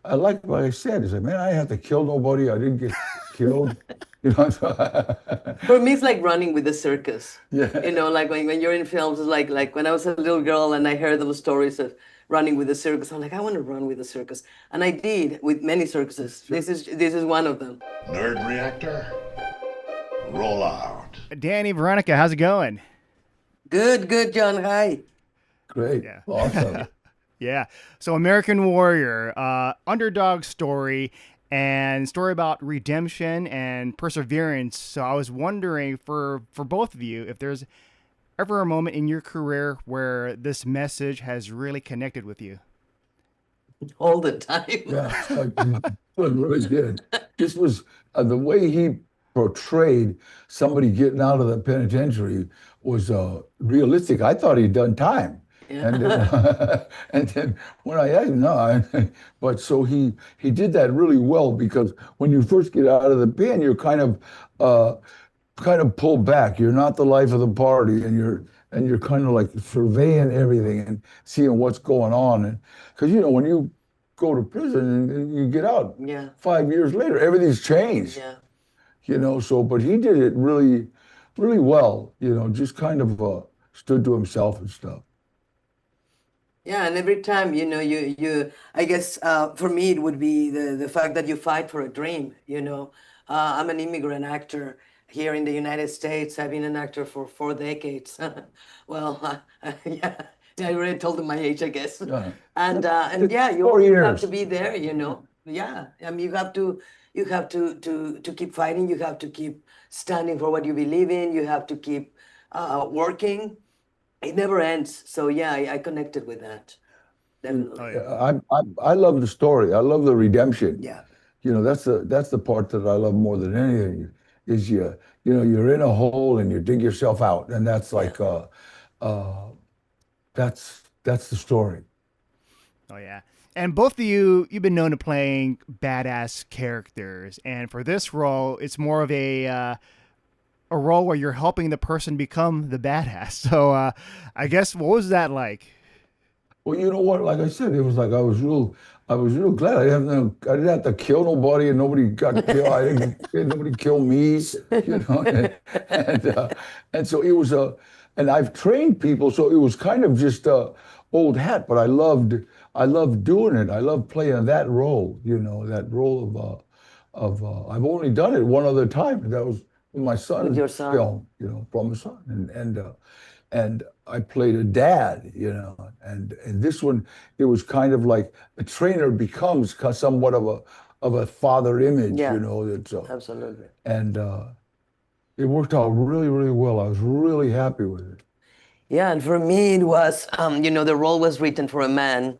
I like I said, is like, man, I didn't have to kill nobody. I didn't get killed. You know, For me, it's like running with the circus. You yeah, know, like when you're in films, it's like when I was a little girl and I heard those stories of running with the circus. I'm like, I want to run with the circus, and I did with many circuses. sure. This is one of them. Nerd Reactor, roll out. Danny, Veronica, how's it going? Good, good, John. Hi. Great, Yeah. awesome. Yeah. So American Warrior, underdog story and story about redemption and perseverance. So I was wondering for both of you if there's ever a moment in your career where this message has really connected with you. All the time. Yeah, it's like, it really did. This was the way he portrayed somebody getting out of the penitentiary was realistic. I thought he'd done time. And then, Yeah. and then when I asked him, no, but so he did that really well because when you first get out of the pen, you're uh, kind of pulled back. You're not the life of the party, and you're kind of like surveying everything and seeing what's going on. And because when you go to prison and you get out Yeah. 5 years later, everything's changed. Yeah. So but he did it really, really well. Just kind of stood to himself and stuff. Yeah, and every time, I guess for me it would be the fact that you fight for a dream. I'm an immigrant actor here in the United States. I've been an actor for 4 decades. Well, yeah, I already told them my age, I guess. Yeah. And yeah, you Four always have to years. be there. Yeah, I mean, you have to keep fighting. You have to keep standing for what you believe in. You have to keep working. It never ends. So yeah, I connected with that. Oh Definitely. yeah. I love the story. I love the redemption. Yeah. That's the part that I love more than anything. Is you're in a hole and you dig yourself out, and that's Yeah. like that's the story. Oh yeah. And both of you've been known to playing badass characters, and for this role, it's more of a role where you're helping the person become the badass. So I guess what was that like? Well, you know what? Like I said, it was like I was real glad I didn't have to kill nobody, and nobody got killed. Nobody killed me, and and so it was and I've trained people, so it was kind of just old hat, but I loved doing it. I loved playing that role, that role I've only done it one other time. And that was in my With son's your son. film, from my son, and I played a dad, and this one it was kind of like a trainer becomes somewhat of a father image, Yeah, that's absolutely. and it worked out really, really well. I was really happy with it. Yeah, and for me it was, the role was written for a man,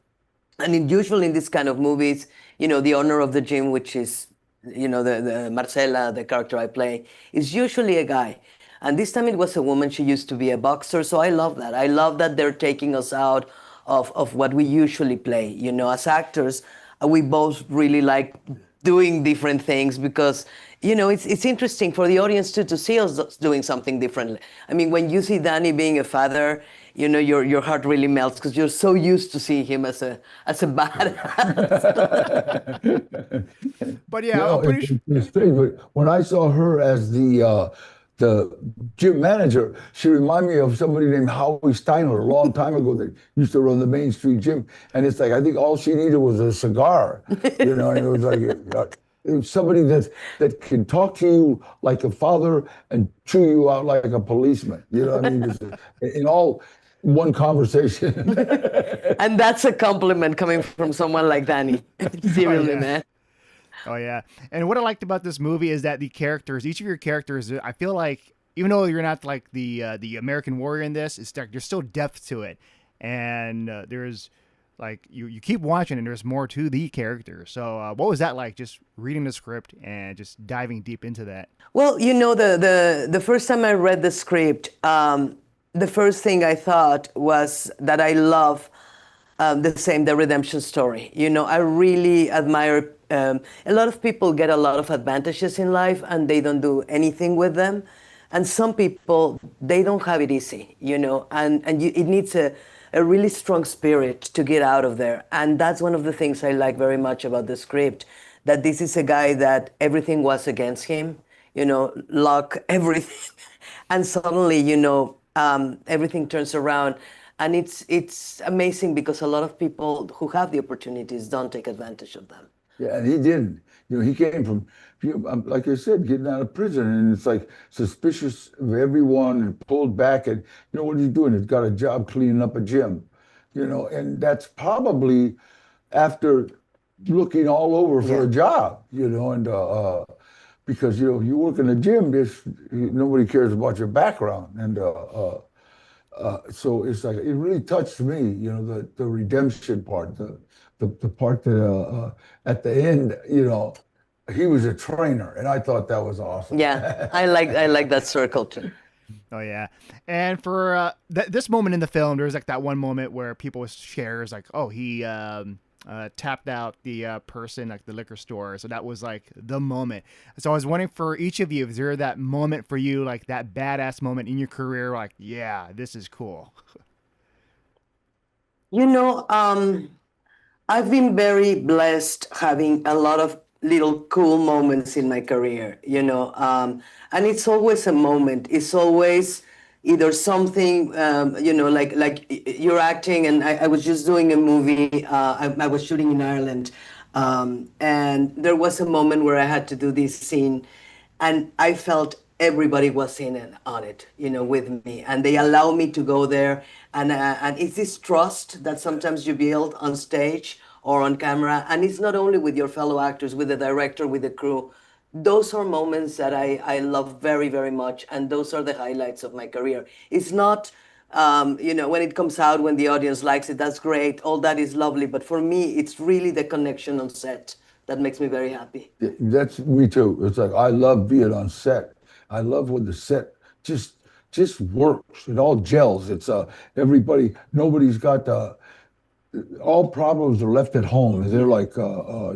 and usually in this kind of movies, the owner of the gym, which is, the Marcela, the character I play, is usually a guy. And this time it was a woman. She used to be a boxer, so I love that. I love that they're taking us out of what we usually play. As actors, we both really like doing different things because it's interesting for the audience too to see us doing something differently. I mean, when you see Danny being a father, your heart really melts because you're so used to seeing him as a badass. But yeah, I'm pretty sure. It's strange, but when I saw her as the gym manager, she reminded me of somebody named Howie Steiner a long time ago that used to run the Main Street Gym. And it's like I think all she needed was a cigar, and it was like it was somebody that can talk to you like a father and chew you out like a policeman. You know what I mean? Just in all one conversation. And that's a compliment coming from someone like Danny. Oh Seriously, yeah. man. Oh yeah. And what I liked about this movie is that the characters, each of your characters, I feel like even though you're not like the American Warrior in this, it's like there's still depth to it, and there's like you keep watching and there's more to the character. So what was that like? Just reading the script and just diving deep into that. Well, the first time I read the script, the first thing I thought was that I love the redemption story. I really admire. A lot of people get a lot of advantages in life and they don't do anything with them, and some people they don't have it easy. And it needs a really strong spirit to get out of there. And that's one of the things I like very much about the script, that this is a guy that everything was against him, luck, everything. And suddenly, everything turns around. And it's amazing because a lot of people who have the opportunities don't take advantage of them. Yeah, and he didn't. He came from, like I said, getting out of prison, and it's like suspicious of everyone and pulled back. And what he's doing? He's got a job cleaning up a gym, and that's probably after looking all over for a job, and because you work in a gym, nobody cares about your background, and so it's like it really touched me, the redemption part, the part that at the end, he was a trainer, and I thought that was awesome. Yeah, I like that circle too. Oh yeah, and for this moment in the film, there was like that one moment where people shares like, oh, he tapped out the person at the liquor store, so that was like the moment. So I was wondering for each of you, is there that moment for you, like that badass moment in your career, like, yeah, this is cool? I've been very blessed having a lot of little cool moments in my career, and it's always a moment. It's always either something, like you're acting, and I was just doing a movie. I was shooting in Ireland, and there was a moment where I had to do this scene, and I felt everybody was in it, on it, with me, and they allow me to go there, and it's this trust that sometimes you build on stage or on camera, and it's not only with your fellow actors, with the director, with the crew. Those are moments that I love very, very much, and those are the highlights of my career. It's not, when it comes out, when the audience likes it, that's great, all that is lovely, but for me, it's really the connection on set that makes me very happy. That's me too. It's like I love being on set. I love when the set just works. It all gels. It's everybody. Nobody's got all problems are left at home. They're like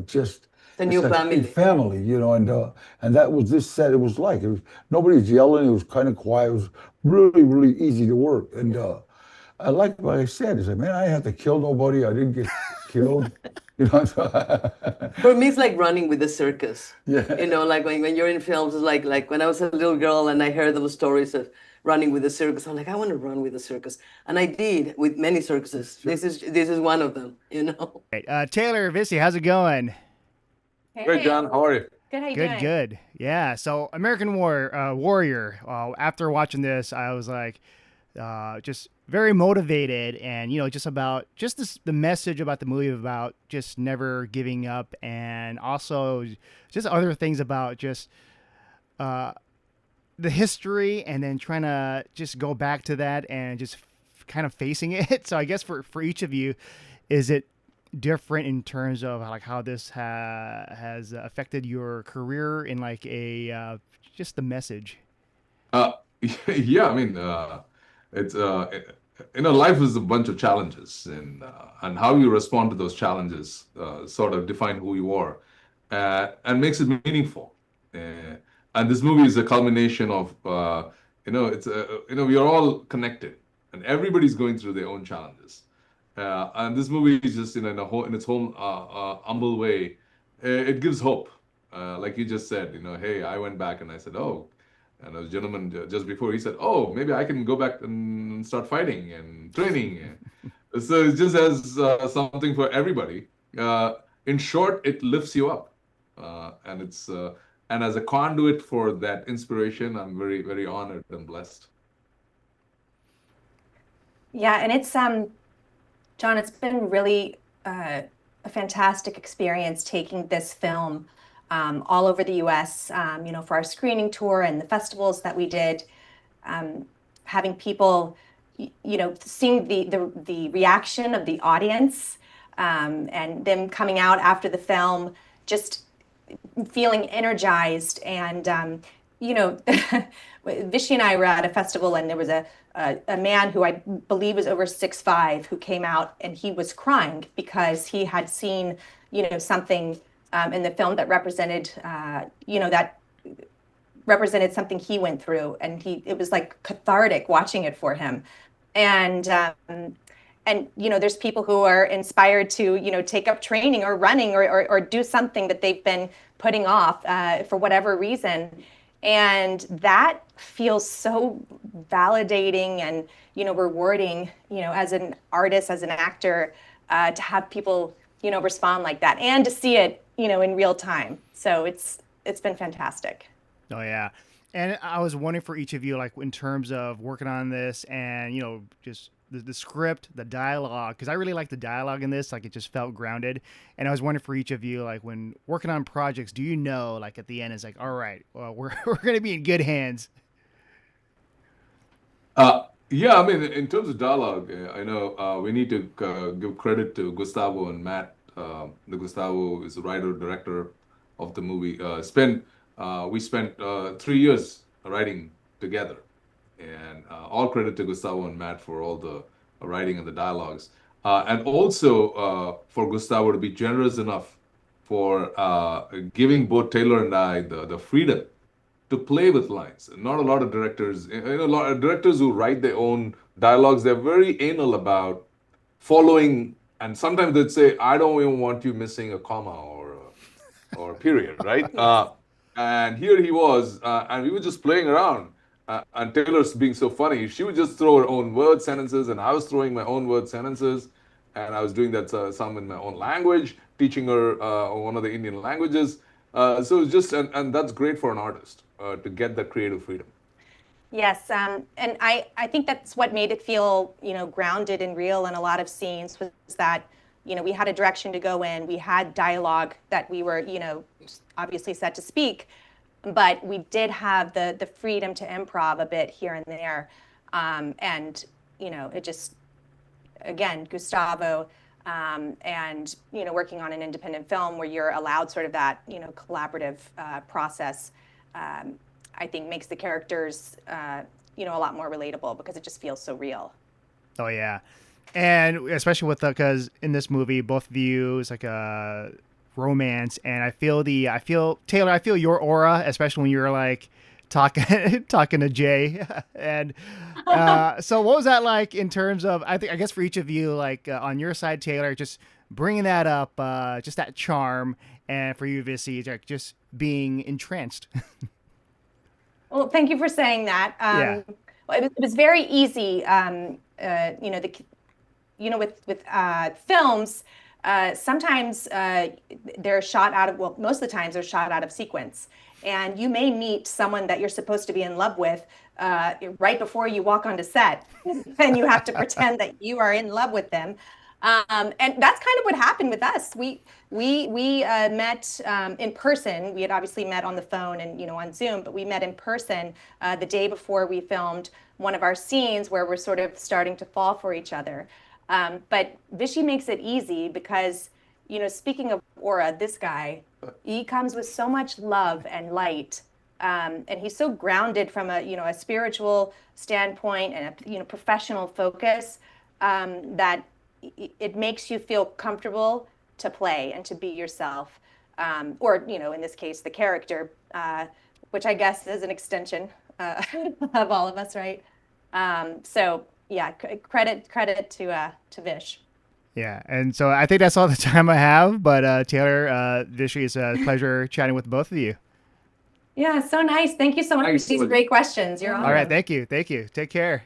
just the new family. Family, and that was this set. It was like nobody's yelling. It was kind of quiet. It was really, really easy to work. And I like what I said. Is like, man, I didn't have to kill nobody. I didn't get killed. For me, it's like running with the circus. Yeah. Like when you're in films, it's like when I was a little girl and I heard those stories of running with the circus, I'm like, I want to run with the circus, and I did with many circuses. Sure. This is one of them. Right. Taylor, Vishy, how's it going? Hey. Great, John. How are you? Good. How you doing? Good. Yeah. So American Warrior. After watching this, I was like, just very motivated, and just about the message about the movie about just never giving up, and also just other things about just the history, and then trying to just go back to that and just kind of facing it. So I guess for each of you, is it different in terms of like how this has affected your career in like a just the message? Yeah, I mean, it's life is a bunch of challenges, and how you respond to those challenges sort of define who you are, and makes it meaningful. And this movie is a culmination of it's we are all connected, and everybody's going through their own challenges. And this movie is just in its own humble way, it gives hope. Like you just said, hey, I went back and I said, oh. And a gentleman just before, he said, oh, maybe I can go back and start fighting and training. So it just has something for everybody. In short, it lifts you up. And as a conduit for that inspiration, I'm very, very honored and blessed. Yeah, and it's, John, it's been really a fantastic experience taking this film all over the U.S., for our screening tour and the festivals that we did, having people, seeing the reaction of the audience, and them coming out after the film, just feeling energized. And, Vishy and I were at a festival, and there was a man who I believe was over 6'5", who came out, and he was crying because he had seen, something in the film that represented, something he went through, and it was like cathartic watching it for him. And and there's people who are inspired to take up training or running or do something that they've been putting off for whatever reason, and that feels so validating and rewarding as an artist, as an actor, to have people respond like that and to see it in real time. So it's been fantastic. Oh yeah. And I was wondering for each of you, like in terms of working on this and, just the script, the dialogue, because I really like the dialogue in this, like it just felt grounded. And I was wondering for each of you, like when working on projects, do you know, like at the end, it's like, all right, well, we're going to be in good hands. Yeah, I mean, in terms of dialogue, I know we need to give credit to Gustavo and Matt. The Gustavo is the writer director of the movie. We spent 3 years writing together, and all credit to Gustavo and Matt for all the writing and the dialogues, and also for Gustavo to be generous enough for giving both Taylor and I the freedom to play with lines. Not a lot of directors, a lot of directors who write their own dialogues, they're very anal about following, and sometimes they'd say, "I don't even want you missing a comma or a period," right? And here he was, and we were just playing around. And Taylor's being so funny, she would just throw her own word sentences, and I was throwing my own word sentences, and I was doing that some in my own language, teaching her one of the Indian languages. So it's just, and that's great for an artist to get that creative freedom. Yes, and I think that's what made it feel, grounded and real in a lot of scenes, was that, we had a direction to go in, we had dialogue that we were, obviously set to speak, but we did have the freedom to improv a bit here and there. And, it just, again, Gustavo, and, working on an independent film where you're allowed sort of that, collaborative process, I think makes the characters, a lot more relatable because it just feels so real. Oh yeah. And especially with because in this movie, both of you is like a romance, and I feel Taylor, I feel your aura, especially when you're like talking to Jay. And so what was that like in terms of, I guess for each of you, like on your side, Taylor, just bringing that up, just that charm, and for you, Vishy, like just being entranced. Well, thank you for saying that. Yeah. Well, it was very easy. With films, sometimes they're shot out of, well, most of the times they're shot out of sequence. And you may meet someone that you're supposed to be in love with right before you walk onto set. And you have to pretend that you are in love with them. And that's kind of what happened with us. We met in person. We had obviously met on the phone and on Zoom, but we met in person the day before we filmed one of our scenes where we're sort of starting to fall for each other. But Vishy makes it easy because, speaking of aura, this guy, he comes with so much love and light, and he's so grounded from a spiritual standpoint and a professional focus, that it makes you feel comfortable to play and to be yourself, or in this case the character, which I guess is an extension of all of us, right? So yeah, credit to Vish. Yeah, and so I think that's all the time I have. But Taylor, Vishy, it's a pleasure chatting with both of you. Yeah, so nice. Thank you so much for these great questions. You're awesome. All right, thank you. Take care.